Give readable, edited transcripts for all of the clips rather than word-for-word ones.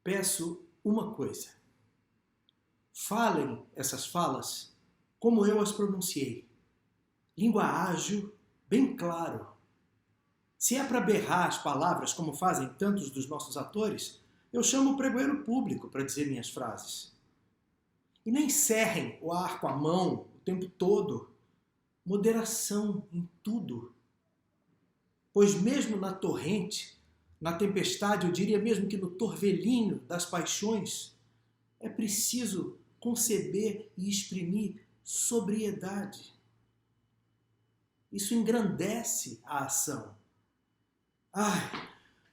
peço uma coisa. Falem essas falas como eu as pronunciei. Língua ágil, bem claro. Se é para berrar as palavras como fazem tantos dos nossos atores, eu chamo o pregoeiro público para dizer minhas frases. E nem cerrem o ar com a mão o tempo todo. Moderação em tudo. Pois mesmo na torrente, na tempestade, eu diria mesmo que no torvelinho das paixões, é preciso conceber e exprimir sobriedade. Isso engrandece a ação. Ai,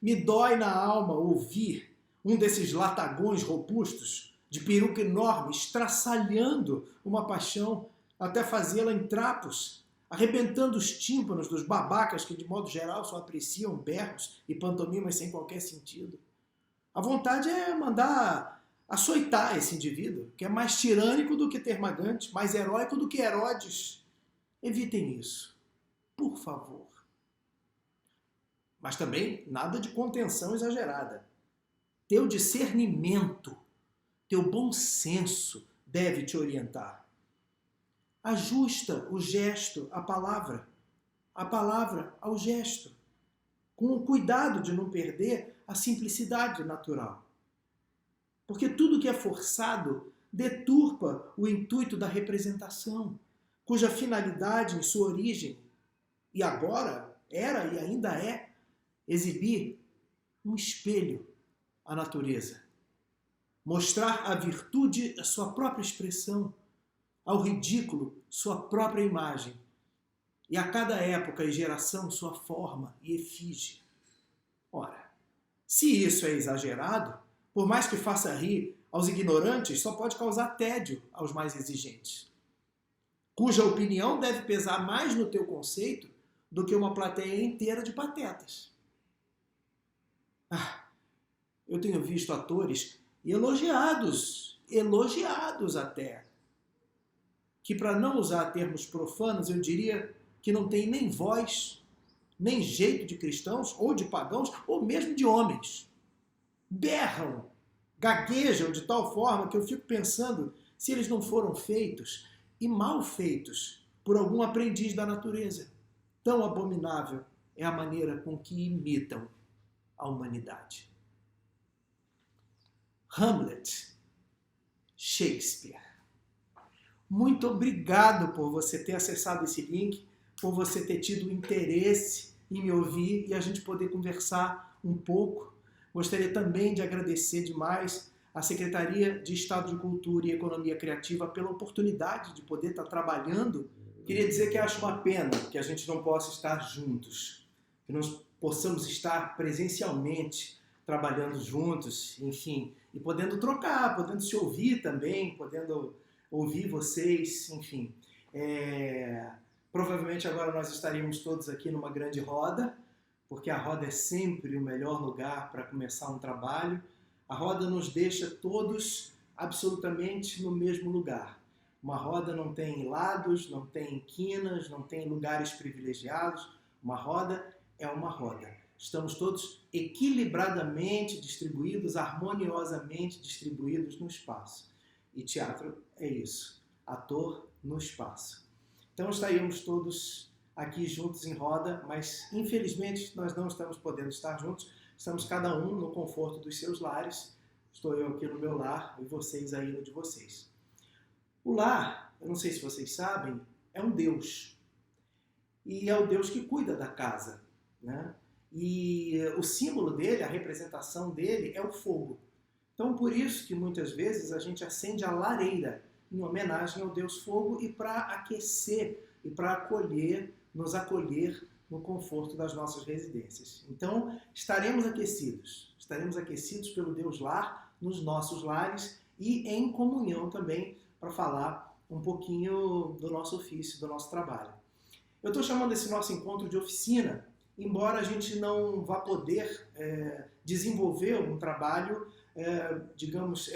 me dói na alma ouvir um desses latagões robustos, de peruca enorme, estraçalhando uma paixão até fazê-la em trapos, arrebentando os tímpanos dos babacas que, de modo geral, só apreciam berros e pantomimas sem qualquer sentido. A vontade é mandar açoitar esse indivíduo, que é mais tirânico do que Termagante, mais heróico do que Herodes. Evitem isso, por favor. Mas também nada de contenção exagerada. Teu discernimento, teu bom senso deve te orientar. Ajusta o gesto à palavra, a palavra ao gesto, com o cuidado de não perder a simplicidade natural. Porque tudo que é forçado deturpa o intuito da representação, cuja finalidade em sua origem, e agora era e ainda é, exibir um espelho à natureza. Mostrar à virtude a sua própria expressão, ao ridículo sua própria imagem, e a cada época e geração sua forma e efígie. Ora, se isso é exagerado, por mais que faça rir aos ignorantes, só pode causar tédio aos mais exigentes, cuja opinião deve pesar mais no teu conceito do que uma plateia inteira de patetas. Eu tenho visto atores elogiados até, que para não usar termos profanos, eu diria que não tem nem voz, nem jeito de cristãos, ou de pagãos, ou mesmo de homens. Berram, gaguejam de tal forma que eu fico pensando se eles não foram feitos, e mal feitos, por algum aprendiz da natureza. Tão abominável é a maneira com que imitam a humanidade. Hamlet, Shakespeare. Muito obrigado por você ter acessado esse link, por você ter tido interesse em me ouvir e a gente poder conversar um pouco. Gostaria também de agradecer demais à Secretaria de Estado de Cultura e Economia Criativa pela oportunidade de poder estar trabalhando. Queria dizer que acho uma pena que a gente não possa estar juntos, que nós possamos estar presencialmente trabalhando juntos, enfim, e podendo trocar, podendo se ouvir também, podendo ouvir vocês, enfim. Provavelmente agora nós estaríamos todos aqui numa grande roda, porque a roda é sempre o melhor lugar para começar um trabalho. A roda nos deixa todos absolutamente no mesmo lugar. Uma roda não tem lados, não tem quinas, não tem lugares privilegiados. Uma roda é uma roda. Estamos todos equilibradamente distribuídos, harmoniosamente distribuídos no espaço. E teatro é isso, ator no espaço. Então estaríamos todos aqui juntos em roda, mas infelizmente nós não estamos podendo estar juntos, estamos cada um no conforto dos seus lares. Estou eu aqui no meu lar e vocês aí no de vocês. O lar, eu não sei se vocês sabem, é um Deus. E é o Deus que cuida da casa, né? E o símbolo dele, a representação dele é o fogo. Então, por isso que muitas vezes a gente acende a lareira em homenagem ao Deus Fogo e para aquecer e para acolher, nos acolher no conforto das nossas residências. Então, estaremos aquecidos pelo Deus Lar, nos nossos lares e em comunhão também para falar um pouquinho do nosso ofício, do nosso trabalho. Eu estou chamando esse nosso encontro de oficina, embora a gente não vá poder desenvolver um trabalho, digamos,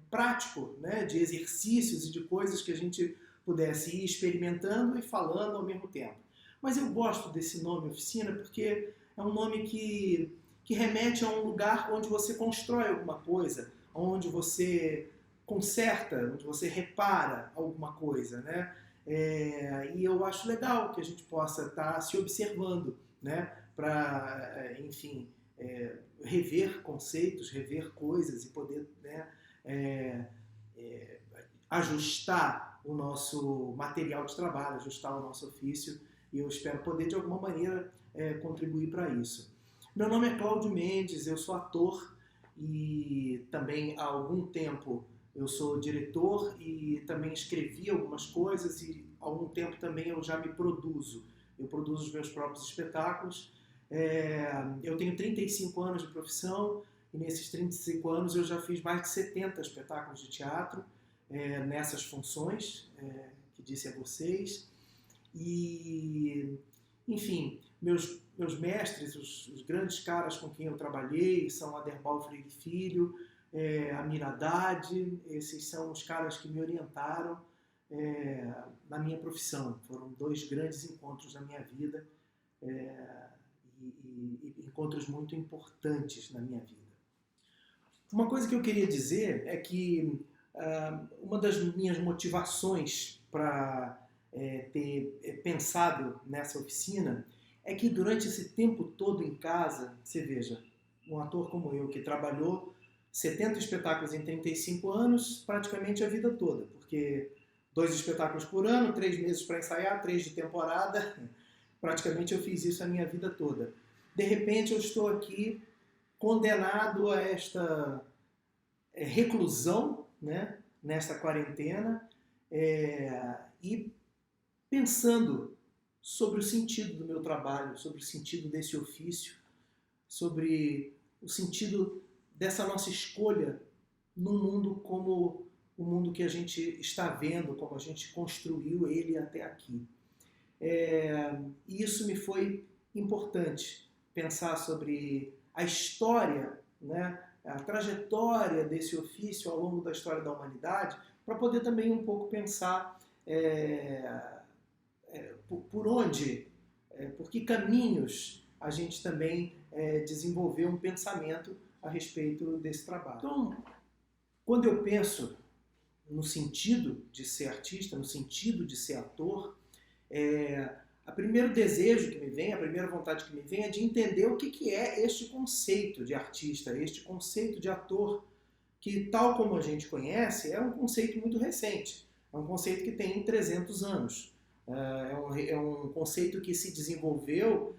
prático, né, de exercícios e de coisas que a gente pudesse ir experimentando e falando ao mesmo tempo. Mas eu gosto desse nome oficina porque é um nome que que remete a um lugar onde você constrói alguma coisa, onde você conserta, onde você repara alguma coisa, né? E eu acho legal que a gente possa estar se observando, né? Para, enfim, rever conceitos, rever coisas e poder, né, ajustar o nosso material de trabalho, ajustar o nosso ofício, e eu espero poder, de alguma maneira, contribuir para isso. Meu nome é Cláudio Mendes, eu sou ator e também há algum tempo eu sou diretor e também escrevi algumas coisas e há algum tempo também eu já me produzo. Eu produzo os meus próprios espetáculos. Eu tenho 35 anos de profissão e nesses 35 anos eu já fiz mais de 70 espetáculos de teatro nessas funções que disse a vocês. E, enfim, meus mestres, os grandes caras com quem eu trabalhei são Aderbal Freire Filho, Amir Haddad, esses são os caras que me orientaram na minha profissão. Foram 2 grandes encontros na minha vida e encontros muito importantes na minha vida. Uma coisa que eu queria dizer é que uma das minhas motivações para ter pensado nessa oficina é que durante esse tempo todo em casa, você veja, um ator como eu que trabalhou 70 espetáculos em 35 anos, praticamente a vida toda, porque 2 espetáculos por ano, 3 meses para ensaiar, 3 de temporada, praticamente eu fiz isso a minha vida toda. De repente eu estou aqui condenado a esta reclusão, né, nesta quarentena, e pensando sobre o sentido do meu trabalho, sobre o sentido desse ofício, sobre o sentido dessa nossa escolha num mundo como o mundo que a gente está vendo, como a gente construiu ele até aqui. E isso me foi importante, pensar sobre a história, né, a trajetória desse ofício ao longo da história da humanidade, para poder também um pouco pensar por onde, por que caminhos a gente também desenvolveu um pensamento a respeito desse trabalho. Então, quando eu penso no sentido de ser artista, no sentido de ser ator, o primeiro desejo que me vem, a primeira vontade que me vem é de entender o que é este conceito de artista, este conceito de ator, que, tal como a gente conhece, é um conceito muito recente. É um conceito que tem 300 anos. É um conceito que se desenvolveu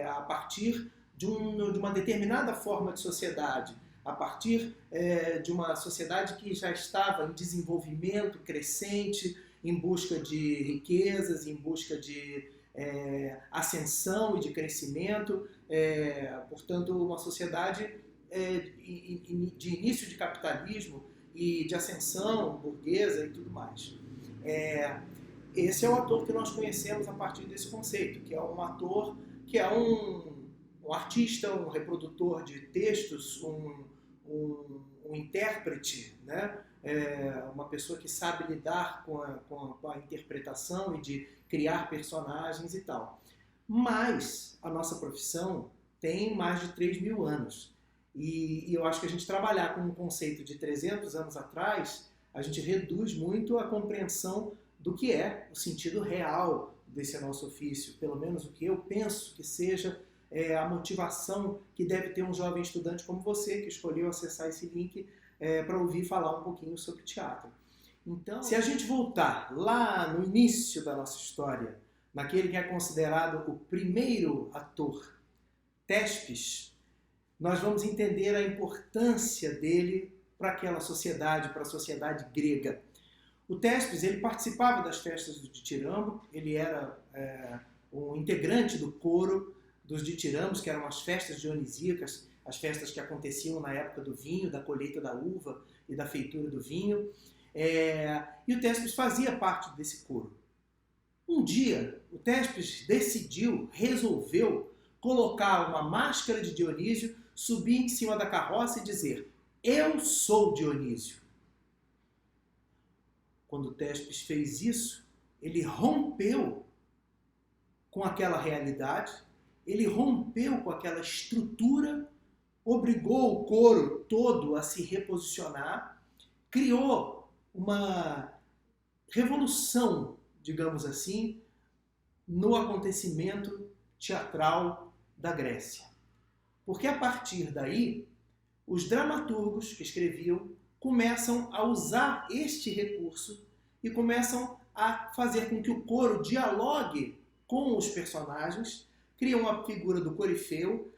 a partir de uma determinada forma de sociedade, a partir de uma sociedade que já estava em desenvolvimento crescente, em busca de riquezas, em busca de ascensão e de crescimento, portanto, uma sociedade de início de capitalismo e de ascensão burguesa e tudo mais. Esse é o ator que nós conhecemos a partir desse conceito, que é um ator que é um artista, um reprodutor de textos, um intérprete, né? Uma pessoa que sabe lidar com a interpretação e de criar personagens e tal. Mas a nossa profissão tem mais de 3.000 anos. E eu acho que a gente trabalhar com um conceito de 300 anos atrás, a gente reduz muito a compreensão do que é o sentido real desse nosso ofício, pelo menos o que eu penso que seja a motivação que deve ter um jovem estudante como você, que escolheu acessar esse link para ouvir falar um pouquinho sobre teatro. Então, se a gente voltar lá no início da nossa história, naquele que é considerado o primeiro ator, Tespes, nós vamos entender a importância dele para aquela sociedade, para a sociedade grega. O Tespes, ele participava das festas do Ditirambo, ele era um integrante do coro dos ditirambos, que eram as festas dionisíacas, as festas que aconteciam na época do vinho, da colheita da uva e da feitura do vinho. E o Tespes fazia parte desse coro. Um dia, o Tespes resolveu colocar uma máscara de Dionísio, subir em cima da carroça e dizer: "Eu sou Dionísio". Quando o Tespes fez isso, ele rompeu com aquela realidade, ele rompeu com aquela estrutura obrigou o coro todo a se reposicionar, criou uma revolução, digamos assim, no acontecimento teatral da Grécia. Porque a partir daí, os dramaturgos que escreviam começam a usar este recurso e começam a fazer com que o coro dialogue com os personagens, criam a figura do corifeu,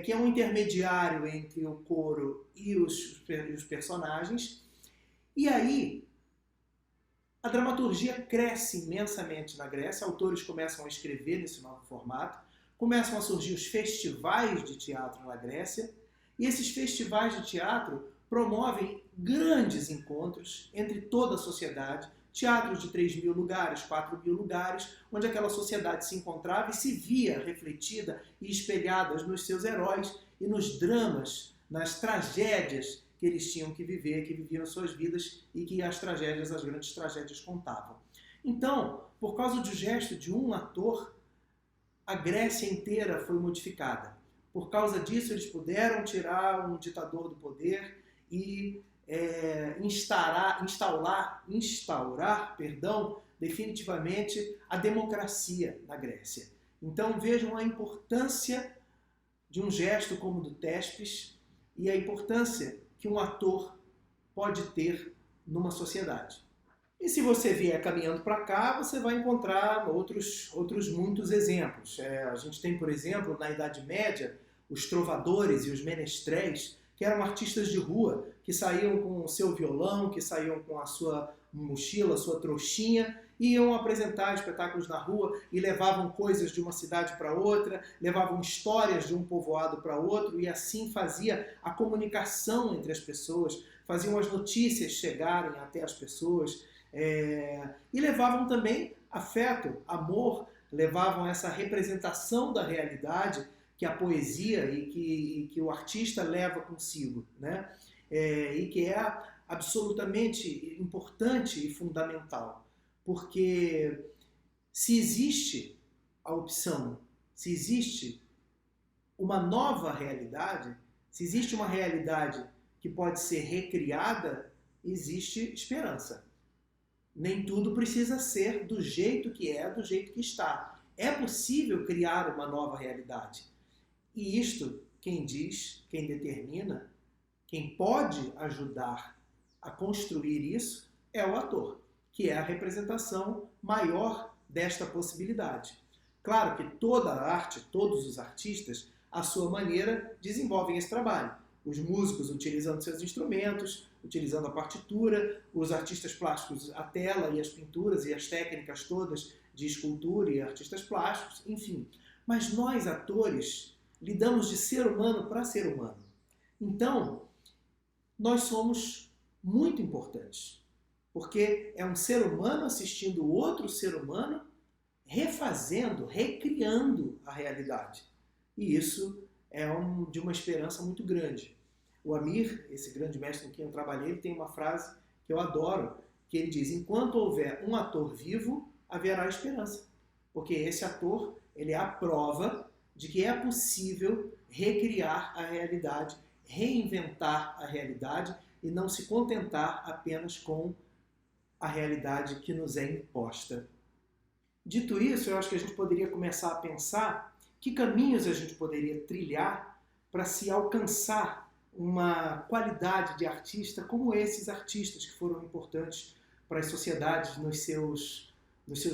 que é um intermediário entre o coro e os personagens, e aí a dramaturgia cresce imensamente na Grécia, autores começam a escrever nesse novo formato, começam a surgir os festivais de teatro na Grécia, e esses festivais de teatro promovem grandes encontros entre toda a sociedade, teatros de 3.000 lugares, 4.000 lugares, onde aquela sociedade se encontrava e se via refletida e espelhada nos seus heróis e nos dramas, nas tragédias que eles tinham que viver, que viviam suas vidas e que as grandes tragédias contavam. Então, por causa do gesto de um ator, a Grécia inteira foi modificada. Por causa disso, eles puderam tirar um ditador do poder e instaurar, definitivamente a democracia na Grécia. Então vejam a importância de um gesto como o do Thespis e a importância que um ator pode ter numa sociedade. E se você vier caminhando para cá, você vai encontrar outros muitos exemplos. A gente tem, por exemplo, na Idade Média, os trovadores e os menestréis, que eram artistas de rua, que saíam com o seu violão, que saíam com a sua mochila, a sua trouxinha, iam apresentar espetáculos na rua e levavam coisas de uma cidade para outra, levavam histórias de um povoado para outro, e assim fazia a comunicação entre as pessoas, faziam as notícias chegarem até as pessoas, e levavam também afeto, amor, levavam essa representação da realidade que a poesia e que o artista leva consigo, né? E que é absolutamente importante e fundamental, porque se existe a opção, se existe uma nova realidade, se existe uma realidade que pode ser recriada, existe esperança. Nem tudo precisa ser do jeito que é, do jeito que está. É possível criar uma nova realidade. E isto, quem diz, quem determina, quem pode ajudar a construir isso é o ator, que é a representação maior desta possibilidade. Claro que toda a arte, todos os artistas, à sua maneira, desenvolvem esse trabalho. Os músicos utilizando seus instrumentos, utilizando a partitura, os artistas plásticos a tela e as pinturas e as técnicas todas de escultura e artistas plásticos, enfim. Mas nós, atores, lidamos de ser humano para ser humano. Então, nós somos muito importantes, porque é um ser humano assistindo outro ser humano, refazendo, recriando a realidade. E isso é de uma esperança muito grande. O Amir, esse grande mestre com quem eu trabalhei, ele tem uma frase que eu adoro, que ele diz: enquanto houver um ator vivo, haverá esperança. Porque esse ator, ele é a prova de que é possível recriar a realidade, reinventar a realidade e não se contentar apenas com a realidade que nos é imposta. Dito isso, eu acho que a gente poderia começar a pensar que caminhos a gente poderia trilhar para se alcançar uma qualidade de artista como esses artistas que foram importantes para as sociedades nos seus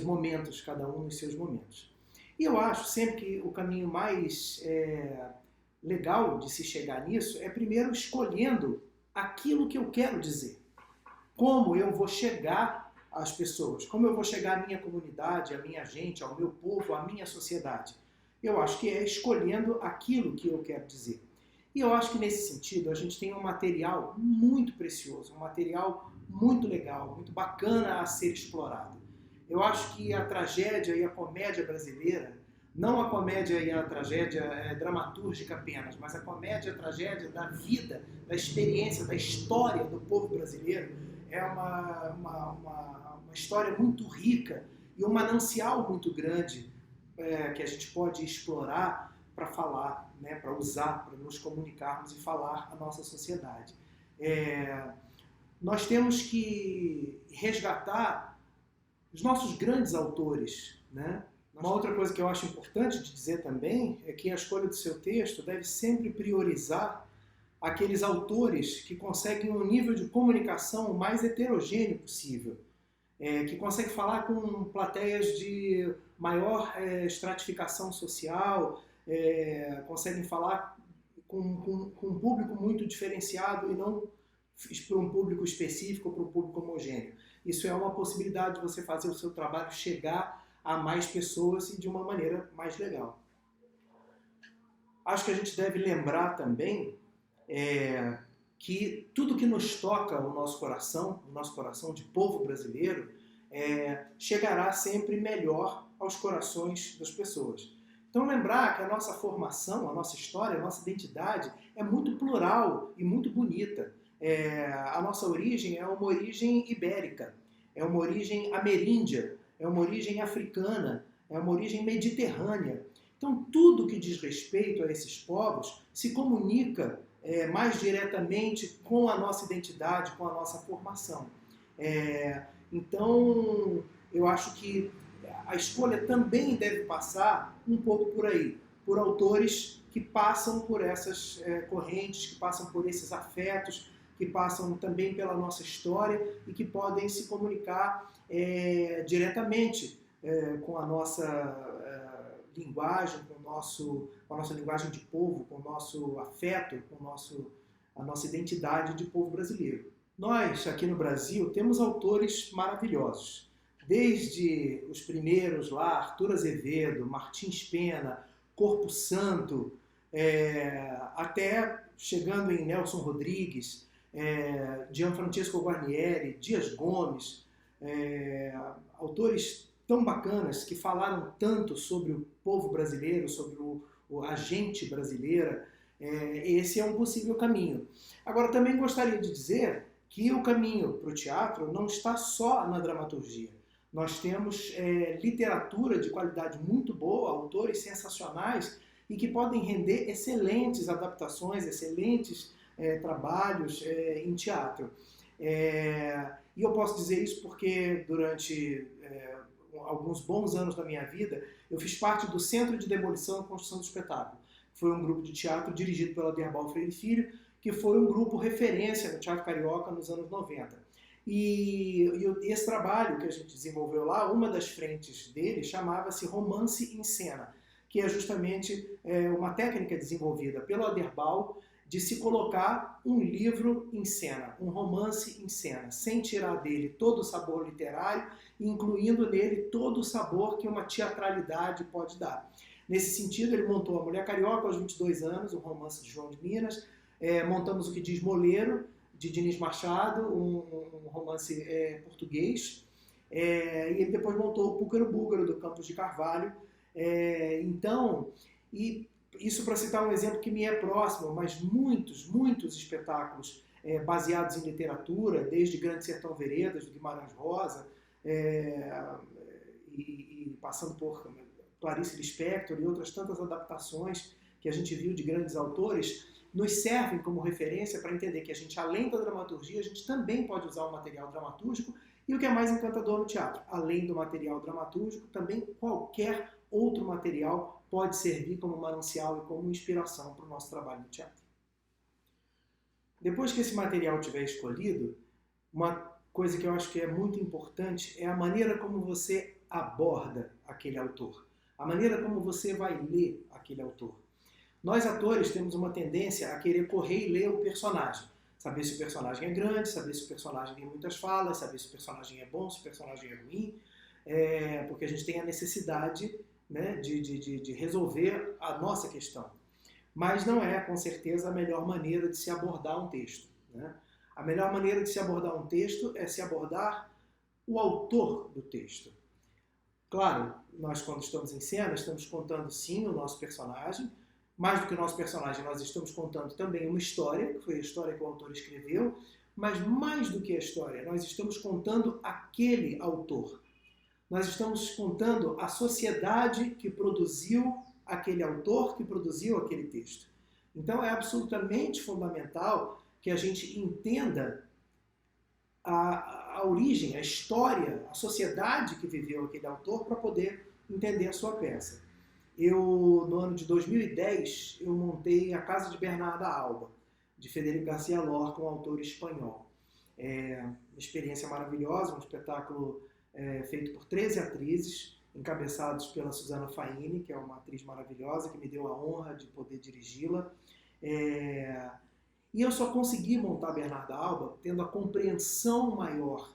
momentos, cada um nos seus momentos. E eu acho sempre que o caminho mais legal de se chegar nisso é primeiro escolhendo aquilo que eu quero dizer. Como eu vou chegar às pessoas, como eu vou chegar à minha comunidade, à minha gente, ao meu povo, à minha sociedade. Eu acho que é escolhendo aquilo que eu quero dizer. E eu acho que nesse sentido a gente tem um material muito precioso, um material muito legal, muito bacana a ser explorado. Eu acho que a tragédia e a comédia brasileira, não a comédia e a tragédia dramatúrgica apenas, mas a comédia e a tragédia da vida, da experiência, da história do povo brasileiro, é uma história muito rica e um manancial muito grande que a gente pode explorar para falar, né, para usar, para nos comunicarmos e falar a nossa sociedade. Nós temos que resgatar os nossos grandes autores, né? Uma outra coisa que eu acho importante de dizer também é que a escolha do seu texto deve sempre priorizar aqueles autores que conseguem um nível de comunicação o mais heterogêneo possível, que conseguem falar com plateias de maior estratificação social, conseguem falar com um público muito diferenciado e não para um público específico ou para um público homogêneo. Isso é uma possibilidade de você fazer o seu trabalho chegar a mais pessoas e de uma maneira mais legal. Acho que a gente deve lembrar também que tudo que nos toca o nosso coração de povo brasileiro, chegará sempre melhor aos corações das pessoas. Então lembrar que a nossa formação, a nossa história, a nossa identidade é muito plural e muito bonita. A nossa origem é uma origem ibérica, é uma origem ameríndia, é uma origem africana, é uma origem mediterrânea. Então tudo que diz respeito a esses povos se comunica mais diretamente com a nossa identidade, com a nossa formação. Então, eu acho que a escolha também deve passar um pouco por aí, por autores que passam por essas correntes, que passam por esses afetos, que passam também pela nossa história e que podem se comunicar diretamente com a nossa linguagem, com a nossa linguagem de povo, com o nosso afeto, com a nossa identidade de povo brasileiro. Nós, aqui no Brasil, temos autores maravilhosos. Desde os primeiros lá, Arthur Azevedo, Martins Pena, Corpo Santo, até chegando em Nelson Rodrigues, Gianfrancesco Guarnieri, Dias Gomes, autores tão bacanas que falaram tanto sobre o povo brasileiro, sobre a gente brasileira. Esse é um possível caminho. Agora, também gostaria de dizer que o caminho para o teatro não está só na dramaturgia. Nós temos literatura de qualidade muito boa, autores sensacionais e que podem render excelentes adaptações, excelentes trabalhos em teatro. E eu posso dizer isso porque durante alguns bons anos da minha vida eu fiz parte do Centro de Demolição e Construção do Espetáculo. Foi um grupo de teatro dirigido pelo Aderbal Freire Filho, que foi um grupo referência no teatro carioca nos anos 90. E esse trabalho que a gente desenvolveu lá, uma das frentes dele chamava-se Romance em Cena, que é justamente uma técnica desenvolvida pelo Aderbal de se colocar um livro em cena, um romance em cena, sem tirar dele todo o sabor literário, incluindo nele todo o sabor que uma teatralidade pode dar. Nesse sentido, ele montou A Mulher Carioca aos 22 anos, um romance de João de Minas, montamos O Que Diz Moleiro, de Diniz Machado, um romance português, e ele depois montou O Púcaro Búlgaro, do Campos de Carvalho. Isso para citar um exemplo que me é próximo, mas muitos espetáculos baseados em literatura, desde Grande Sertão Veredas, do Guimarães Rosa, e passando por Clarice Lispector e outras tantas adaptações que a gente viu de grandes autores, nos servem como referência para entender que a gente, além da dramaturgia, a gente também pode usar o material dramatúrgico e o que é mais encantador no teatro, além do material dramatúrgico, também qualquer outro material pode servir como manancial e como inspiração para o nosso trabalho no teatro. Depois que esse material estiver escolhido, uma coisa que eu acho que é muito importante é a maneira como você aborda aquele autor, a maneira como você vai ler aquele autor. Nós, atores, temos uma tendência a querer correr e ler o personagem. Saber se o personagem é grande, saber se o personagem tem muitas falas, saber se o personagem é bom, se o personagem é ruim, porque a gente tem a necessidade, né, de resolver a nossa questão. Mas não é, com certeza, a melhor maneira de se abordar um texto, né? A melhor maneira de se abordar um texto é se abordar o autor do texto. Claro, nós, quando estamos em cena, estamos contando, sim, o nosso personagem. Mais do que o nosso personagem, nós estamos contando também uma história, que foi a história que o autor escreveu, mas mais do que a história, nós estamos contando aquele autor. Nós estamos contando a sociedade que produziu aquele autor que produziu aquele texto. Então é absolutamente fundamental que a gente entenda a origem, a história, a sociedade que viveu aquele autor para poder entender a sua peça. No ano de 2010, eu montei A Casa de Bernarda Alba, de Federico García Lorca, um autor espanhol. Uma experiência maravilhosa, um espetáculo feito por 13 atrizes, encabeçados pela Susana Faini, que é uma atriz maravilhosa, que me deu a honra de poder dirigi-la. E eu só consegui montar Bernarda Alba tendo a compreensão maior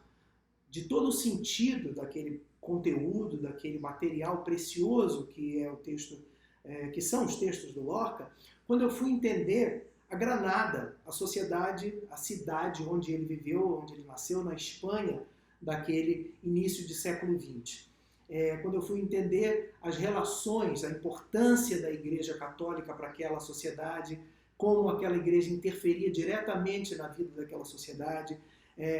de todo o sentido daquele conteúdo, daquele material precioso que é o texto, que são os textos do Lorca, quando eu fui entender a Granada, a sociedade, a cidade onde ele viveu, onde ele nasceu, na Espanha, daquele início de século XX. Quando eu fui entender as relações, a importância da Igreja Católica para aquela sociedade, como aquela igreja interferia diretamente na vida daquela sociedade,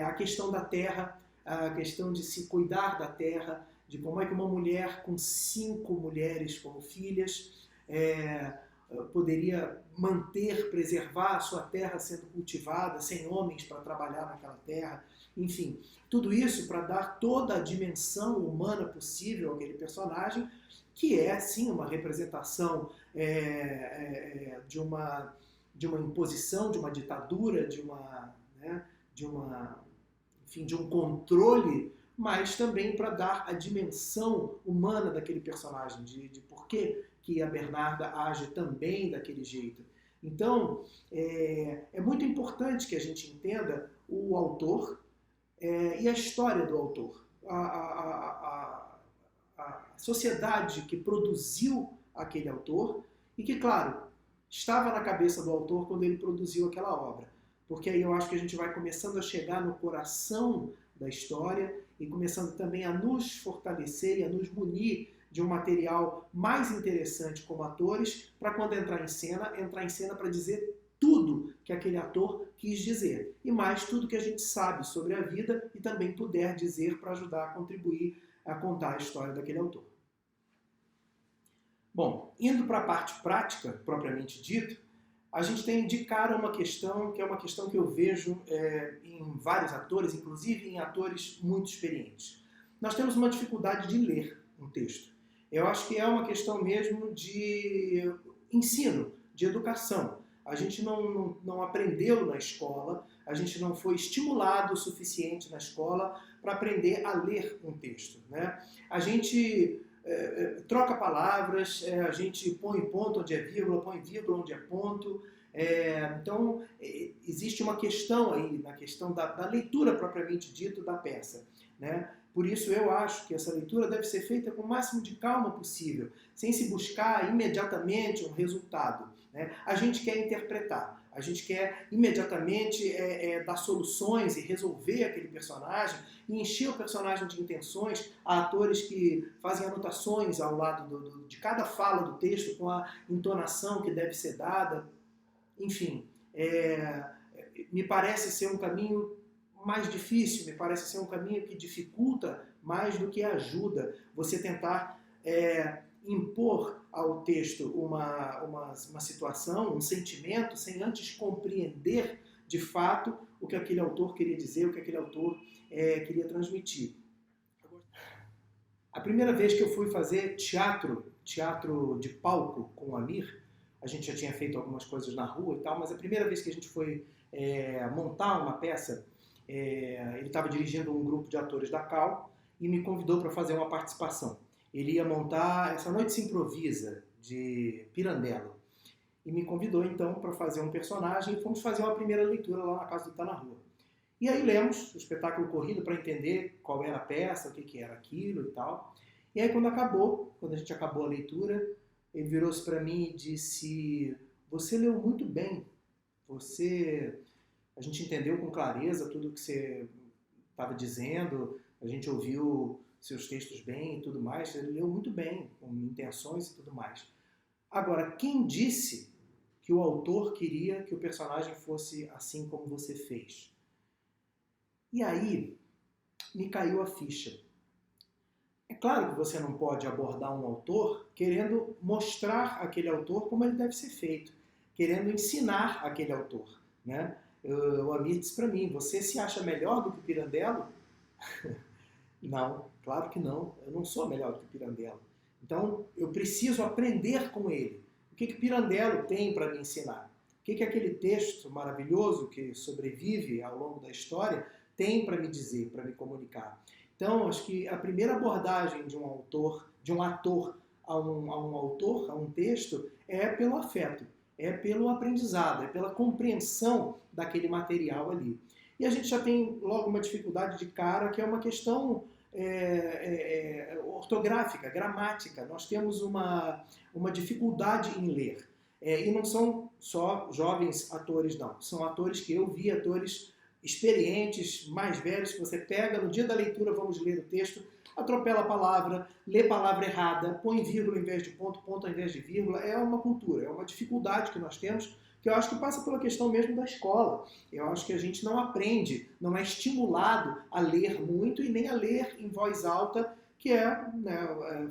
a questão da terra, a questão de se cuidar da terra, de como é que uma mulher com 5 mulheres como filhas poderia preservar a sua terra sendo cultivada, sem homens para trabalhar naquela terra. Enfim, tudo isso para dar toda a dimensão humana possível àquele personagem, que é, sim, uma representação de uma imposição, de uma ditadura, de um controle, mas também para dar a dimensão humana daquele personagem, de por que a Bernarda age também daquele jeito. Então, é muito importante que a gente entenda o autor e a história do autor. A sociedade que produziu aquele autor e que, claro, estava na cabeça do autor quando ele produziu aquela obra. Porque aí eu acho que a gente vai começando a chegar no coração da história e começando também a nos fortalecer e a nos munir de um material mais interessante como atores, para quando entrar em cena para dizer tudo que aquele ator quis dizer. E mais tudo que a gente sabe sobre a vida e também puder dizer para ajudar a contribuir a contar a história daquele autor. Bom, indo para a parte prática, propriamente dito, a gente tem de cara uma questão que é uma questão que eu vejo em vários atores, inclusive em atores muito experientes. Nós temos uma dificuldade de ler um texto. Eu acho que é uma questão mesmo de ensino, de educação. A gente não aprendeu na escola, a gente não foi estimulado o suficiente na escola para aprender a ler um texto, né? A gente troca palavras, a gente põe ponto onde é vírgula, põe vírgula onde é ponto. Então, existe uma questão aí, na questão da leitura propriamente dito da peça, né? Por isso eu acho que essa leitura deve ser feita com o máximo de calma possível, sem se buscar imediatamente um resultado, né? A gente quer interpretar, a gente quer imediatamente dar soluções e resolver aquele personagem e encher o personagem de intenções. Há atores que fazem anotações ao lado de cada fala do texto com a entonação que deve ser dada. Enfim, me parece ser um caminho mais difícil, me parece ser um caminho que dificulta mais do que ajuda você tentar impor ao texto uma situação, um sentimento, sem antes compreender de fato o que aquele autor queria dizer, o que aquele autor queria transmitir. A primeira vez que eu fui fazer teatro de palco com o Amir, a gente já tinha feito algumas coisas na rua e tal, mas a primeira vez que a gente foi montar uma peça, ele estava dirigindo um grupo de atores da Cal e me convidou para fazer uma participação. Ele ia montar Essa Noite Se Improvisa, de Pirandello. E me convidou, então, para fazer um personagem e fomos fazer uma primeira leitura lá na Casa do Tá Na Rua. E aí lemos o espetáculo corrido para entender qual era a peça, o que era aquilo e tal. E aí quando a gente acabou a leitura, ele virou-se para mim e disse: "Você leu muito bem, a gente entendeu com clareza tudo o que você estava dizendo, a gente ouviu seus textos bem e tudo mais, ele leu muito bem, com intenções e tudo mais. Agora, quem disse que o autor queria que o personagem fosse assim como você fez?" E aí me caiu a ficha. É claro que você não pode abordar um autor querendo mostrar aquele autor como ele deve ser feito, querendo ensinar aquele autor, né? O Amir disse para mim, você se acha melhor do que Pirandello? Não, claro que não. Eu não sou melhor do que Pirandello. Então, eu preciso aprender com ele. O que Pirandello tem para me ensinar? O que aquele texto maravilhoso que sobrevive ao longo da história tem para me dizer, para me comunicar? Então, acho que a primeira abordagem de um autor, de um ator a um autor, a um texto, é pelo afeto, é pelo aprendizado, é pela compreensão daquele material ali. E a gente já tem logo uma dificuldade de cara, que é uma questão ortográfica, gramática. Nós temos uma dificuldade em ler. E não são só jovens atores, não. São atores que eu vi, atores experientes, mais velhos, que você pega, no dia da leitura, vamos ler o texto, atropela a palavra, lê palavra errada, põe vírgula em vez de ponto, ponto ao invés de vírgula. É uma cultura, é uma dificuldade que nós temos, que eu acho que passa pela questão mesmo da escola. Eu acho que a gente não aprende, não é estimulado a ler muito e nem a ler em voz alta, que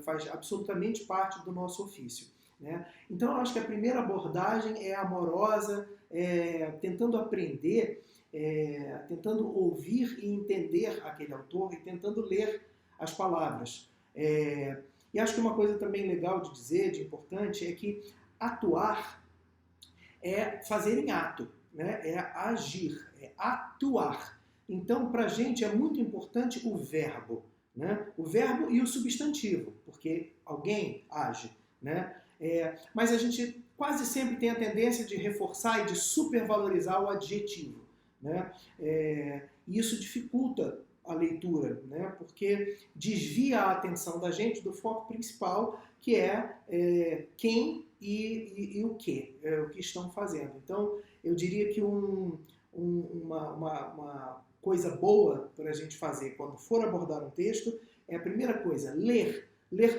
faz absolutamente parte do nosso ofício. Né? Então, eu acho que a primeira abordagem é amorosa, tentando aprender, tentando ouvir e entender aquele autor e tentando ler as palavras. E acho que uma coisa também legal de dizer, de importante, é que atuar é fazer em ato, né? É agir, é atuar. Então, para a gente é muito importante o verbo, né? O verbo e o substantivo, porque alguém age, né? Mas a gente quase sempre tem a tendência de reforçar e de supervalorizar o adjetivo, né? E isso dificulta a leitura, né? Porque desvia a atenção da gente do foco principal, que é quem e o que estão fazendo. Então, eu diria que uma coisa boa para a gente fazer quando for abordar um texto é a primeira coisa, ler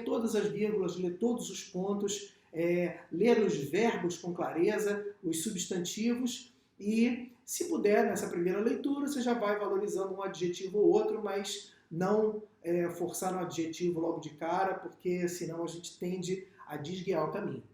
todas as vírgulas, ler todos os pontos, ler os verbos com clareza, os substantivos e, se puder, nessa primeira leitura, você já vai valorizando um adjetivo ou outro, mas não forçar no adjetivo logo de cara, porque senão a gente tende a desguiar o caminho.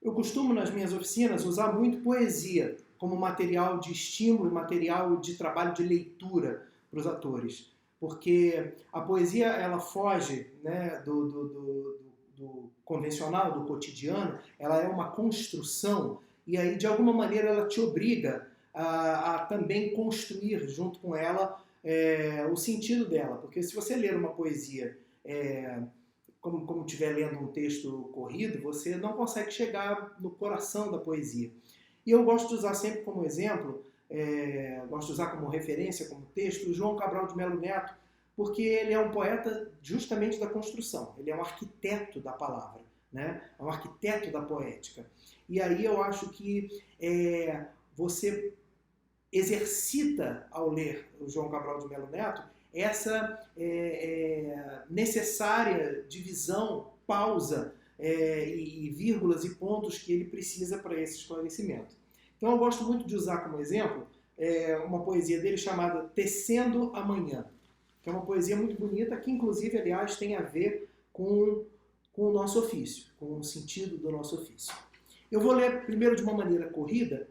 Eu costumo, nas minhas oficinas, usar muito poesia como material de estímulo, material de trabalho de leitura para os atores, porque a poesia ela foge, né, do convencional, do cotidiano, ela é uma construção e aí, de alguma maneira, ela te obriga a também construir junto com ela o sentido dela. Porque se você ler uma poesia como estiver lendo um texto corrido, você não consegue chegar no coração da poesia. E eu gosto de usar sempre como exemplo, gosto de usar como referência, como texto, o João Cabral de Melo Neto, porque ele é um poeta justamente da construção, ele é um arquiteto da palavra, né? É um arquiteto da poética. E aí eu acho que você exercita, ao ler o João Cabral de Melo Neto, essa necessária divisão, pausa e vírgulas e pontos que ele precisa para esse esclarecimento. Então eu gosto muito de usar como exemplo uma poesia dele chamada Tecendo Amanhã, que é uma poesia muito bonita, que inclusive, aliás, tem a ver com o nosso ofício, com o sentido do nosso ofício. Eu vou ler primeiro de uma maneira corrida,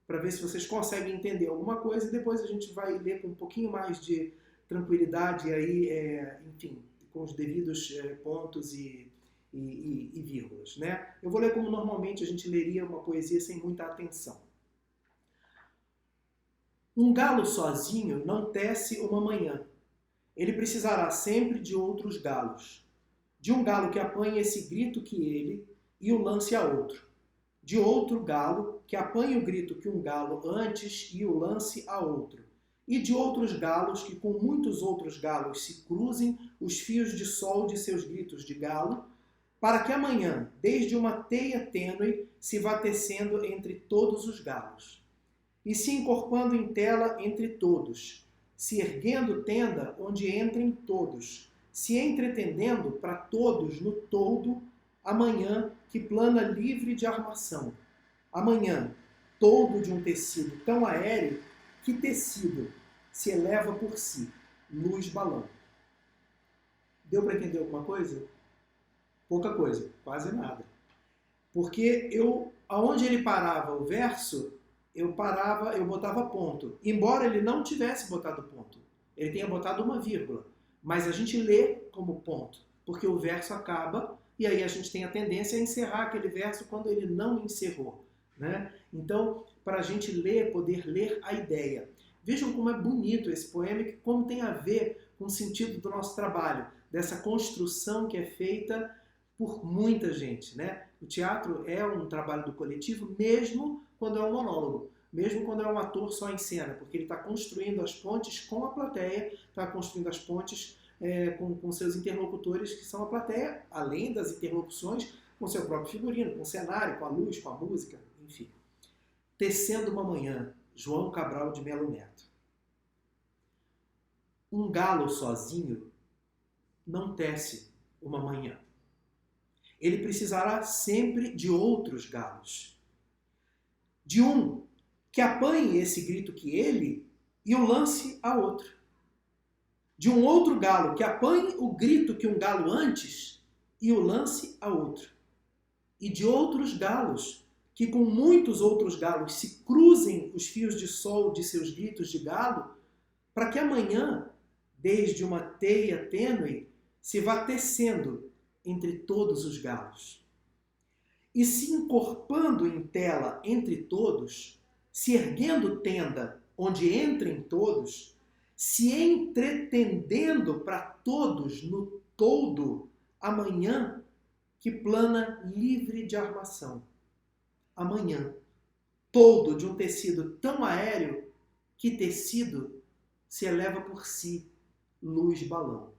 para ver se vocês conseguem entender alguma coisa, e depois a gente vai ler com um pouquinho mais de tranquilidade, e aí, enfim, com os devidos pontos e vírgulas. Né? Eu vou ler como normalmente a gente leria uma poesia sem muita atenção. Um galo sozinho não tece uma manhã. Ele precisará sempre de outros galos. De um galo que apanhe esse grito que ele e o lance a outro. De outro galo que apanhe o grito que um galo antes e o lance a outro. E de outros galos que com muitos outros galos se cruzem os fios de sol de seus gritos de galo, para que amanhã, desde uma teia tênue, se vá tecendo entre todos os galos. E se encorpando em tela entre todos, se erguendo tenda onde entrem todos, se entretendendo para todos no todo, amanhã que plana livre de armação. Amanhã, todo de um tecido tão aéreo que tecido se eleva por si, luz balão. Deu para entender alguma coisa? Pouca coisa, quase nada. Porque aonde ele parava o verso, eu botava ponto. Embora ele não tivesse botado ponto. Ele tenha botado uma vírgula. Mas a gente lê como ponto, porque o verso acaba e aí a gente tem a tendência a encerrar aquele verso quando ele não encerrou, né? Então, para a gente ler, poder ler a ideia. Vejam como é bonito esse poema e como tem a ver com o sentido do nosso trabalho, dessa construção que é feita por muita gente, né? O teatro é um trabalho do coletivo, mesmo quando é um monólogo, mesmo quando é um ator só em cena, porque ele está construindo as pontes com a plateia, está construindo as pontes com seus interlocutores, que são a plateia, além das interlocuções com seu próprio figurino, com o cenário, com a luz, com a música, enfim. Tecendo uma manhã, João Cabral de Melo Neto. Um galo sozinho não tece uma manhã. Ele precisará sempre de outros galos. De um que apanhe esse grito que ele e o lance a outro. De um outro galo que apanhe o grito que um galo antes e o lance a outro. E de outros galos que com muitos outros galos se cruzem os fios de sol de seus gritos de galo, para que amanhã, desde uma teia tênue, se vá tecendo entre todos os galos. E se encorpando em tela entre todos, se erguendo tenda onde entrem todos, se entretendendo para todos no todo, amanhã que plana livre de armação. Amanhã, todo de um tecido tão aéreo que tecido se eleva por si, luz balão.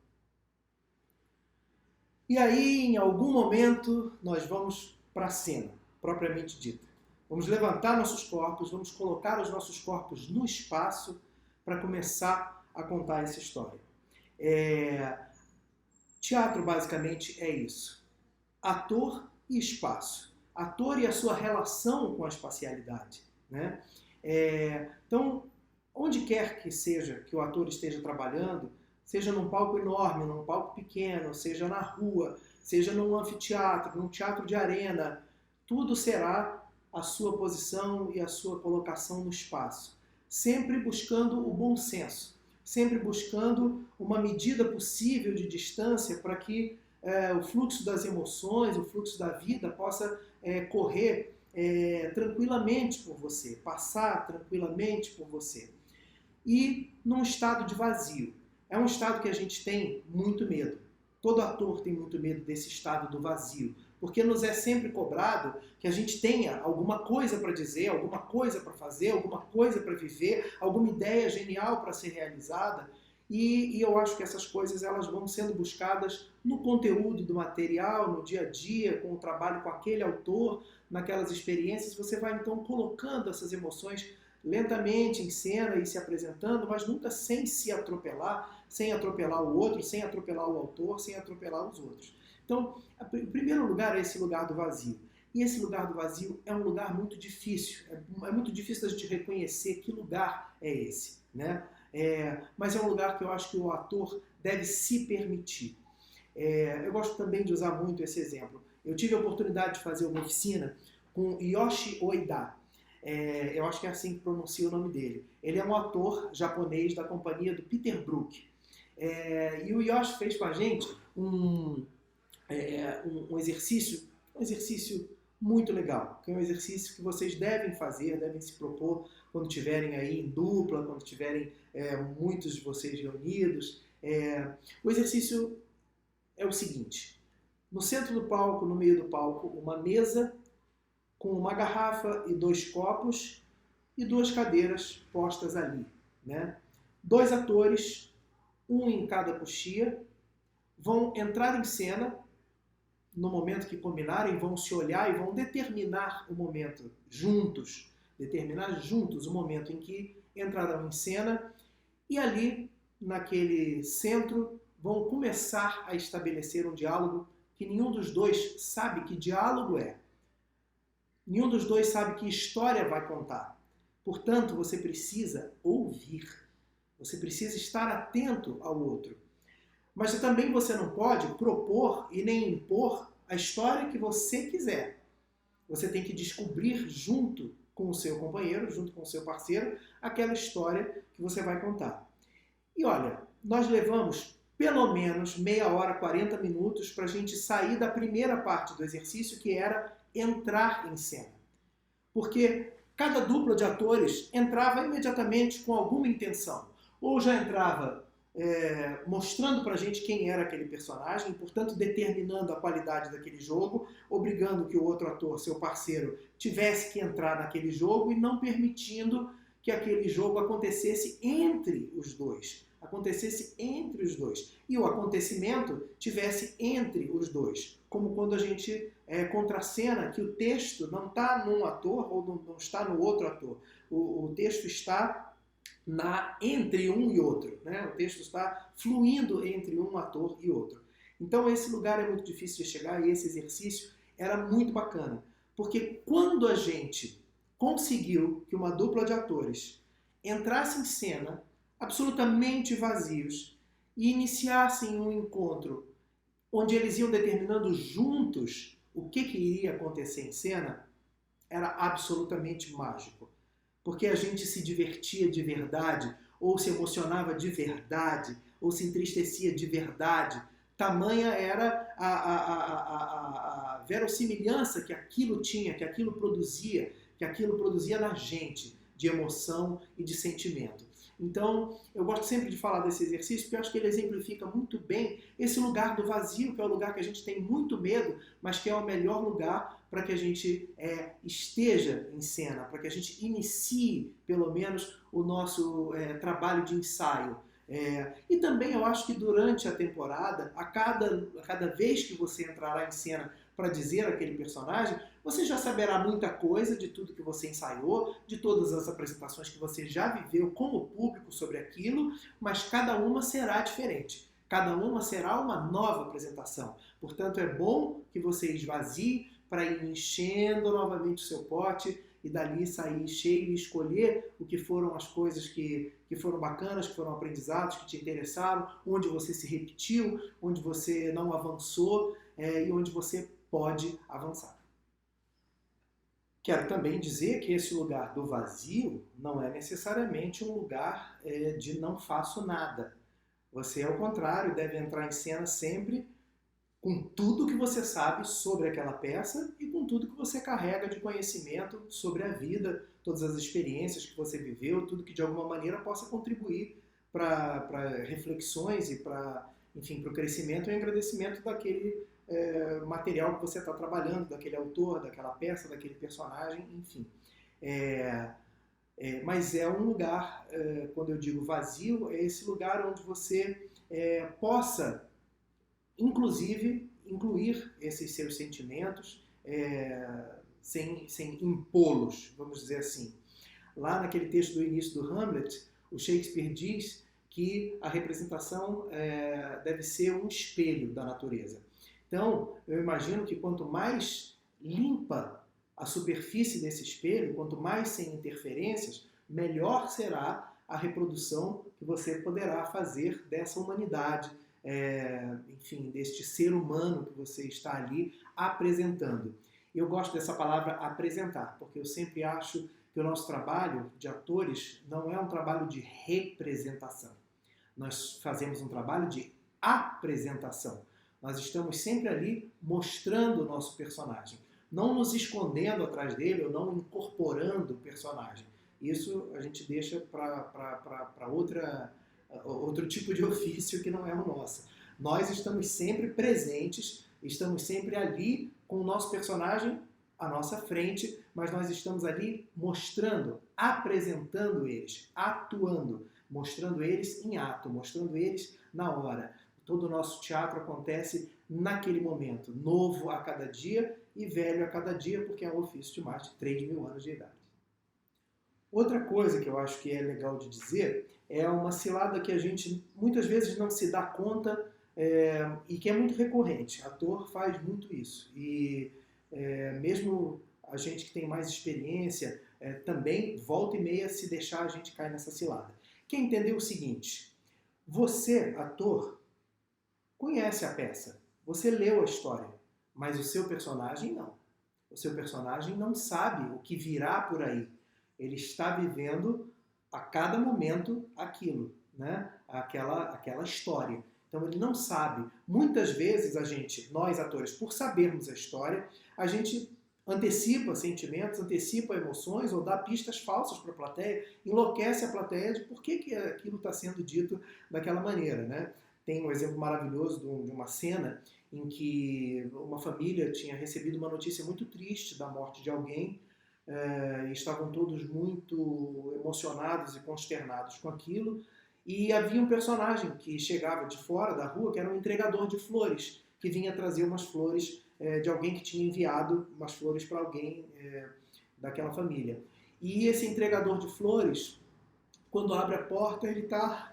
E aí, em algum momento, nós vamos para a cena, propriamente dita. Vamos levantar nossos corpos, vamos colocar os nossos corpos no espaço para começar a contar essa história. Teatro, basicamente, é isso. Ator e espaço. Ator e a sua relação com a espacialidade, né? Então, onde quer que seja que o ator esteja trabalhando, seja num palco enorme, num palco pequeno, seja na rua, seja num anfiteatro, num teatro de arena, tudo será a sua posição e a sua colocação no espaço. Sempre buscando o bom senso, sempre buscando uma medida possível de distância para que o fluxo das emoções, o fluxo da vida possa correr tranquilamente por você, passar tranquilamente por você. E num estado de vazio. É um estado que a gente tem muito medo. Todo ator tem muito medo desse estado do vazio, porque nos é sempre cobrado que a gente tenha alguma coisa para dizer, alguma coisa para fazer, alguma coisa para viver, alguma ideia genial para ser realizada. E eu acho que essas coisas elas vão sendo buscadas no conteúdo do material, no dia a dia, com o trabalho com aquele autor, naquelas experiências. Você vai então colocando essas emoções lentamente em cena e se apresentando, mas nunca sem se atropelar, sem atropelar o outro, sem atropelar o autor, sem atropelar os outros. Então, o primeiro lugar é esse lugar do vazio. E esse lugar do vazio é um lugar muito difícil. É muito difícil a gente reconhecer que lugar é esse, né? Mas é um lugar que eu acho que o ator deve se permitir. Eu gosto também de usar muito esse exemplo. Eu tive a oportunidade de fazer uma oficina com Yoshi Oida. Eu acho que é assim que pronuncia o nome dele. Ele é um ator japonês da companhia do Peter Brook. E o Yoshi fez com a gente um exercício muito legal, que é um exercício que vocês devem fazer, devem se propor quando estiverem aí em dupla, quando estiverem muitos de vocês reunidos. O exercício é o seguinte: no centro do palco, no meio do palco, uma mesa com uma garrafa e 2 copos e 2 cadeiras postas ali, né? 2 atores, um em cada coxia, vão entrar em cena no momento que combinarem, vão se olhar e vão determinar o momento juntos, o momento em que entrarão em cena, e ali, naquele centro, vão começar a estabelecer um diálogo que nenhum dos dois sabe que diálogo é. Nenhum dos dois sabe que história vai contar. Portanto, você precisa ouvir. Você precisa estar atento ao outro. Mas também você não pode propor e nem impor a história que você quiser. Você tem que descobrir junto com o seu companheiro, junto com o seu parceiro, aquela história que você vai contar. E olha, nós levamos pelo menos meia hora, 40 minutos para a gente sair da primeira parte do exercício, que era entrar em cena. Porque cada dupla de atores entrava imediatamente com alguma intenção. Ou já entrava mostrando para a gente quem era aquele personagem, portanto determinando a qualidade daquele jogo, obrigando que o outro ator, seu parceiro, tivesse que entrar naquele jogo e não permitindo que aquele jogo acontecesse entre os dois. E o acontecimento tivesse entre os dois. Como quando a gente contracena que o texto não está num ator ou não está no outro ator. O texto está entre um e outro, né? O texto está fluindo entre um ator e outro. Então esse lugar é muito difícil de chegar e esse exercício era muito bacana. Porque quando a gente conseguiu que uma dupla de atores entrasse em cena absolutamente vazios e iniciassem um encontro onde eles iam determinando juntos o que iria acontecer em cena, era absolutamente mágico. Porque a gente se divertia de verdade, ou se emocionava de verdade, ou se entristecia de verdade. Tamanha era a verossimilhança que aquilo tinha, que aquilo produzia na gente, de emoção e de sentimento. Então, eu gosto sempre de falar desse exercício, porque eu acho que ele exemplifica muito bem esse lugar do vazio, que é o lugar que a gente tem muito medo, mas que é o melhor lugar para que a gente esteja em cena, para que a gente inicie, pelo menos, o nosso trabalho de ensaio. E também eu acho que durante a temporada, a cada vez que você entrará em cena para dizer aquele personagem, você já saberá muita coisa de tudo que você ensaiou, de todas as apresentações que você já viveu com o público sobre aquilo, mas cada uma será diferente. Cada uma será uma nova apresentação. Portanto, é bom que você esvazie para ir enchendo novamente o seu pote e dali sair cheio e escolher o que foram as coisas que foram bacanas, que foram aprendizados, que te interessaram, onde você se repetiu, onde você não avançou e onde você pode avançar. Quero também dizer que esse lugar do vazio não é necessariamente um lugar de não faço nada. Você, ao contrário, deve entrar em cena sempre com tudo que você sabe sobre aquela peça e com tudo que você carrega de conhecimento sobre a vida, todas as experiências que você viveu, tudo que de alguma maneira possa contribuir para reflexões e para o crescimento e agradecimento daquele material que você está trabalhando, daquele autor, daquela peça, daquele personagem, enfim. Mas é um lugar, quando eu digo vazio, é esse lugar onde você possa, inclusive, incluir esses seus sentimentos sem impô-los, vamos dizer assim. Lá naquele texto do início do Hamlet, o Shakespeare diz que a representação deve ser um espelho da natureza. Então, eu imagino que quanto mais limpa a superfície desse espelho, quanto mais sem interferências, melhor será a reprodução que você poderá fazer dessa humanidade, deste ser humano que você está ali apresentando. Eu gosto dessa palavra apresentar, porque eu sempre acho que o nosso trabalho de atores não é um trabalho de representação. Nós fazemos um trabalho de apresentação. Nós estamos sempre ali mostrando o nosso personagem, não nos escondendo atrás dele ou não incorporando o personagem. Isso a gente deixa para outro tipo de ofício que não é o nosso. Nós estamos sempre presentes, estamos sempre ali com o nosso personagem à nossa frente, mas nós estamos ali mostrando, apresentando eles, atuando, mostrando eles em ato, mostrando eles na hora. Todo o nosso teatro acontece naquele momento, novo a cada dia e velho a cada dia, porque é um ofício de mais de 3.000 anos de idade. Outra coisa que eu acho que é legal de dizer é uma cilada que a gente muitas vezes não se dá conta e que é muito recorrente. Ator faz muito isso. E mesmo a gente que tem mais experiência também, volta e meia, se deixar, a gente cai nessa cilada. Quer entender o seguinte? Você, ator, conhece a peça, você leu a história, mas o seu personagem não. O seu personagem não sabe o que virá por aí. Ele está vivendo a cada momento aquilo, né? Aquela história. Então ele não sabe. Muitas vezes nós atores, por sabermos a história, a gente antecipa sentimentos, antecipa emoções ou dá pistas falsas para a plateia, enlouquece a plateia de por que aquilo está sendo dito daquela maneira, né? Tem um exemplo maravilhoso de uma cena em que uma família tinha recebido uma notícia muito triste da morte de alguém, e estavam todos muito emocionados e consternados com aquilo, e havia um personagem que chegava de fora da rua, que era um entregador de flores, que vinha trazer umas flores de alguém que tinha enviado umas flores para alguém daquela família. E esse entregador de flores, quando abre a porta, ele está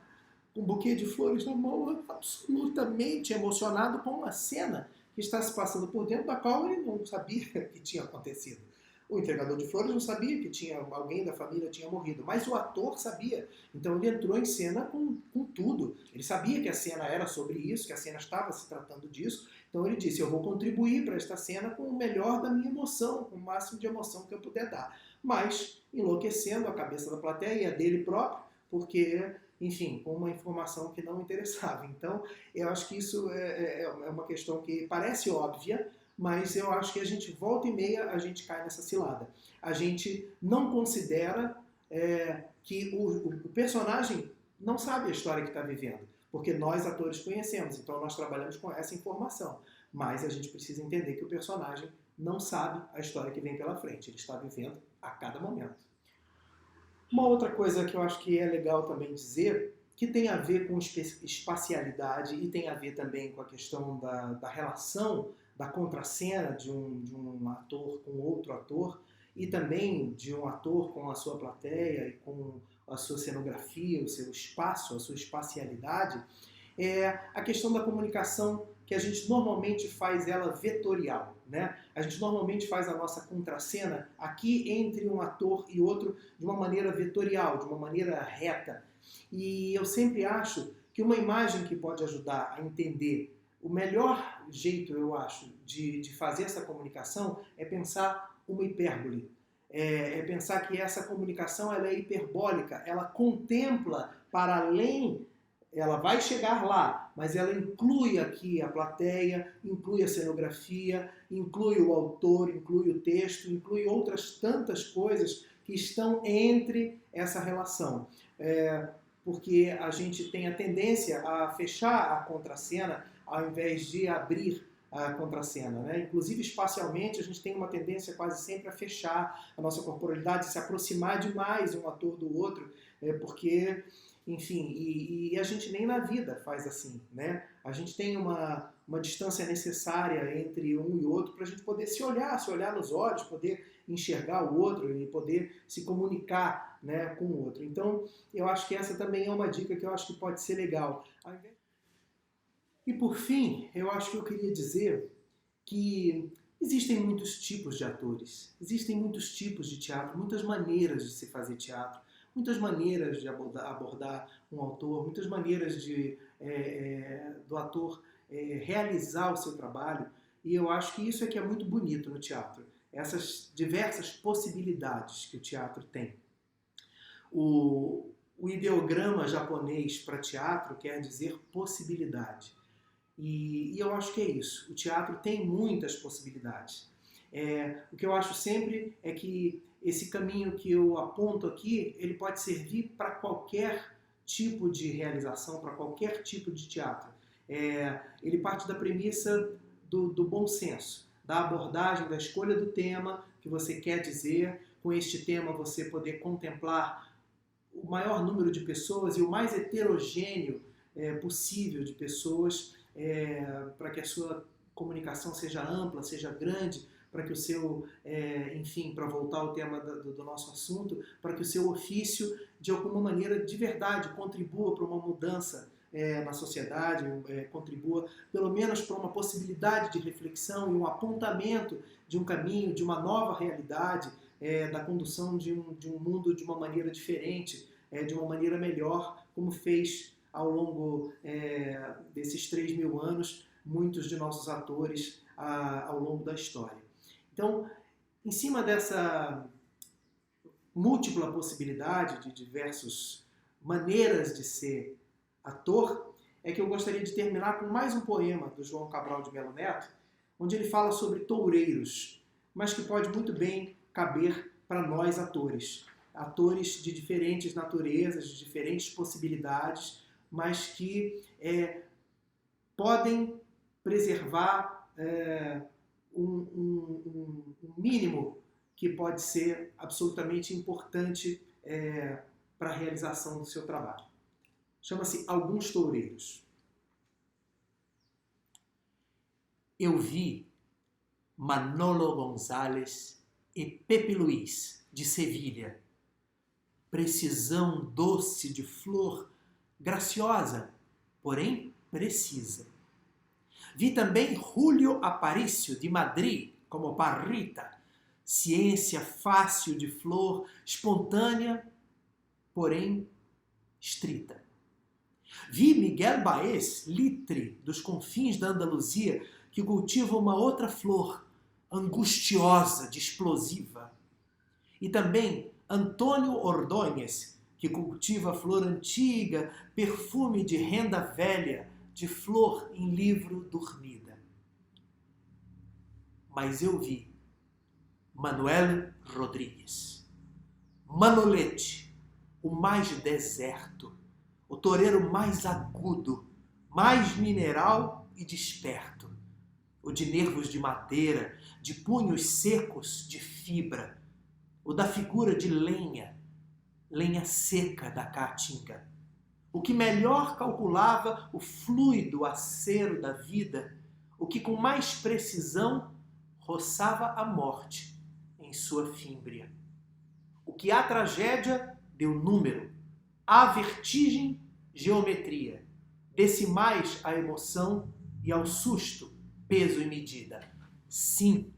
com um buquê de flores na mão, absolutamente emocionado com uma cena que está se passando por dentro, da qual ele não sabia que tinha acontecido. O entregador de flores não sabia que alguém da família tinha morrido, mas o ator sabia. Então ele entrou em cena com tudo. Ele sabia que a cena era sobre isso, que a cena estava se tratando disso. Então ele disse, eu vou contribuir para esta cena com o melhor da minha emoção, com o máximo de emoção que eu puder dar. Mas enlouquecendo a cabeça da plateia e a dele próprio, porque, enfim, com uma informação que não interessava. Então eu acho que isso é uma questão que parece óbvia, mas eu acho que a gente, volta e meia, a gente cai nessa cilada. A gente não considera que o personagem não sabe a história que está vivendo, porque nós, atores, conhecemos, então nós trabalhamos com essa informação. Mas a gente precisa entender que o personagem não sabe a história que vem pela frente, ele está vivendo a cada momento. Uma outra coisa que eu acho que é legal também dizer, que tem a ver com espacialidade e tem a ver também com a questão da relação, da contracena de um ator com outro ator e também de um ator com a sua plateia e com a sua cenografia, o seu espaço, a sua espacialidade, é a questão da comunicação que a gente normalmente faz ela vetorial, né? A gente normalmente faz a nossa contracena aqui entre um ator e outro de uma maneira vetorial, de uma maneira reta. E eu sempre acho que uma imagem que pode ajudar a entender o melhor jeito, eu acho, de fazer essa comunicação é pensar uma hipérbole. É pensar que essa comunicação ela é hiperbólica, ela contempla para além, ela vai chegar lá, mas ela inclui aqui a plateia, inclui a cenografia, inclui o autor, inclui o texto, inclui outras tantas coisas que estão entre essa relação. Porque a gente tem a tendência a fechar a contracena ao invés de abrir a contracena, né? Inclusive, espacialmente, a gente tem uma tendência quase sempre a fechar a nossa corporalidade, se aproximar demais um ator do outro, porque, enfim, e a gente nem na vida faz assim, né? A gente tem uma distância necessária entre um e outro para a gente poder se olhar nos olhos, poder enxergar o outro e poder se comunicar, né, com o outro. Então, eu acho que essa também é uma dica que eu acho que pode ser legal. E por fim, eu acho que eu queria dizer que existem muitos tipos de atores, existem muitos tipos de teatro, muitas maneiras de se fazer teatro, muitas maneiras de abordar um autor, muitas maneiras do ator realizar o seu trabalho, e eu acho que isso é que é muito bonito no teatro, essas diversas possibilidades que o teatro tem. O ideograma japonês para teatro quer dizer possibilidade. E eu acho que é isso. O teatro tem muitas possibilidades. O que eu acho sempre é que esse caminho que eu aponto aqui, ele pode servir para qualquer tipo de realização, para qualquer tipo de teatro. Ele parte da premissa do bom senso, da abordagem, da escolha do tema que você quer dizer. Com este tema você poder contemplar o maior número de pessoas e o mais heterogêneo possível de pessoas, para que a sua comunicação seja ampla, seja grande, para que o seu, enfim, para voltar ao tema do nosso assunto, para que o seu ofício, de alguma maneira, de verdade, contribua para uma mudança na sociedade, contribua pelo menos para uma possibilidade de reflexão e um apontamento de um caminho, de uma nova realidade, da condução de um mundo de uma maneira diferente, de uma maneira melhor, como fez ao longo desses 3.000 anos, muitos de nossos atores ao longo da história. Então, em cima dessa múltipla possibilidade de diversas maneiras de ser ator, é que eu gostaria de terminar com mais um poema do João Cabral de Melo Neto, onde ele fala sobre toureiros, mas que pode muito bem caber para nós atores. Atores de diferentes naturezas, de diferentes possibilidades, mas que podem preservar um mínimo que pode ser absolutamente importante para a realização do seu trabalho. Chama-se Alguns Toureiros. Eu vi Manolo González e Pepe Luís, de Sevilha. Precisão doce de flor, graciosa, porém precisa. Vi também Julio Aparicio, de Madrid, como Parrita. Ciência fácil de flor, espontânea, porém estrita. Vi Miguel Baez, litre, dos confins da Andaluzia, que cultiva uma outra flor, angustiosa, de explosiva. E também Antônio Ordóñez, que cultiva flor antiga, perfume de renda velha, de flor em livro dormida. Mas eu vi Manuel Rodrigues, Manolete, o mais deserto, o toureiro mais agudo, mais mineral e desperto, o de nervos de madeira, de punhos secos de fibra, o da figura de lenha, lenha seca da caatinga, o que melhor calculava o fluido acero da vida, o que com mais precisão roçava a morte em sua fímbria. O que à tragédia deu número, à vertigem geometria, decimais à emoção e ao susto peso e medida. Sim,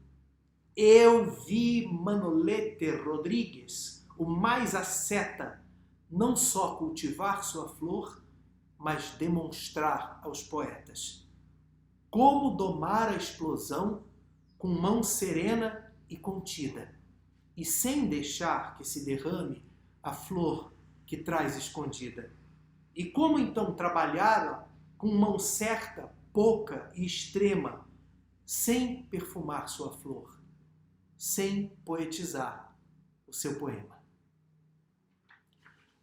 eu vi Manolete Rodrigues, o mais asceta, não só cultivar sua flor, mas demonstrar aos poetas como domar a explosão com mão serena e contida, e sem deixar que se derrame a flor que traz escondida. E como então trabalhá-la com mão certa, pouca e extrema, sem perfumar sua flor, sem poetizar o seu poema.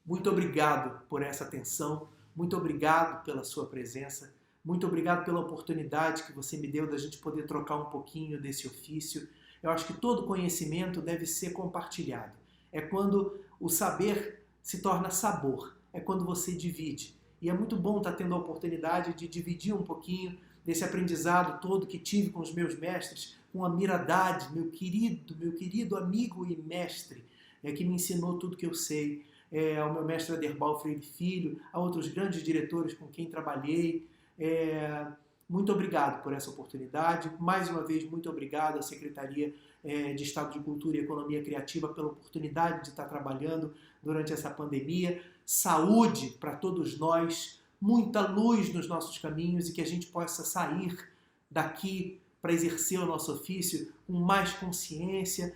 Muito obrigado por essa atenção, muito obrigado pela sua presença, muito obrigado pela oportunidade que você me deu da gente poder trocar um pouquinho desse ofício. Eu acho que todo conhecimento deve ser compartilhado. É quando o saber se torna sabor, é quando você divide. E é muito bom estar tendo a oportunidade de dividir um pouquinho desse aprendizado todo que tive com os meus mestres, com a Miradade, meu querido amigo e mestre, que me ensinou tudo que eu sei, ao meu mestre Aderbal Freire Filho, a outros grandes diretores com quem trabalhei. Muito obrigado por essa oportunidade. Mais uma vez, muito obrigado à Secretaria de Estado de Cultura e Economia Criativa pela oportunidade de estar trabalhando durante essa pandemia. Saúde para todos nós, muita luz nos nossos caminhos e que a gente possa sair daqui para exercer o nosso ofício com mais consciência,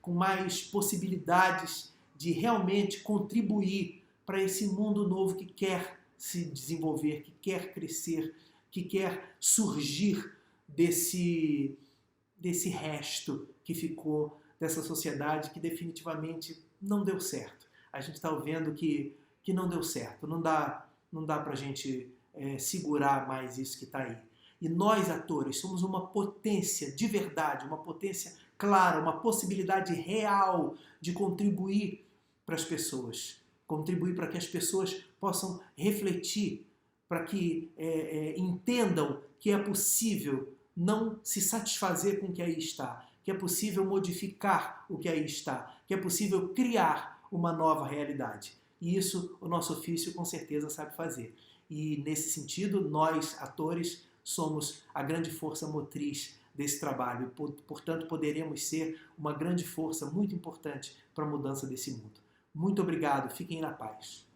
com mais possibilidades de realmente contribuir para esse mundo novo que quer se desenvolver, que quer crescer, que quer surgir desse resto que ficou dessa sociedade que definitivamente não deu certo. A gente está vendo que não deu certo, não dá para a gente segurar mais isso que está aí. E nós, atores, somos uma potência de verdade, uma potência clara, uma possibilidade real de contribuir para as pessoas, contribuir para que as pessoas possam refletir, para que entendam que é possível não se satisfazer com o que aí está, que é possível modificar o que aí está, que é possível criar uma nova realidade. E isso o nosso ofício com certeza sabe fazer. E nesse sentido, nós, atores, somos a grande força motriz desse trabalho. Portanto, poderemos ser uma grande força muito importante para a mudança desse mundo. Muito obrigado, fiquem na paz.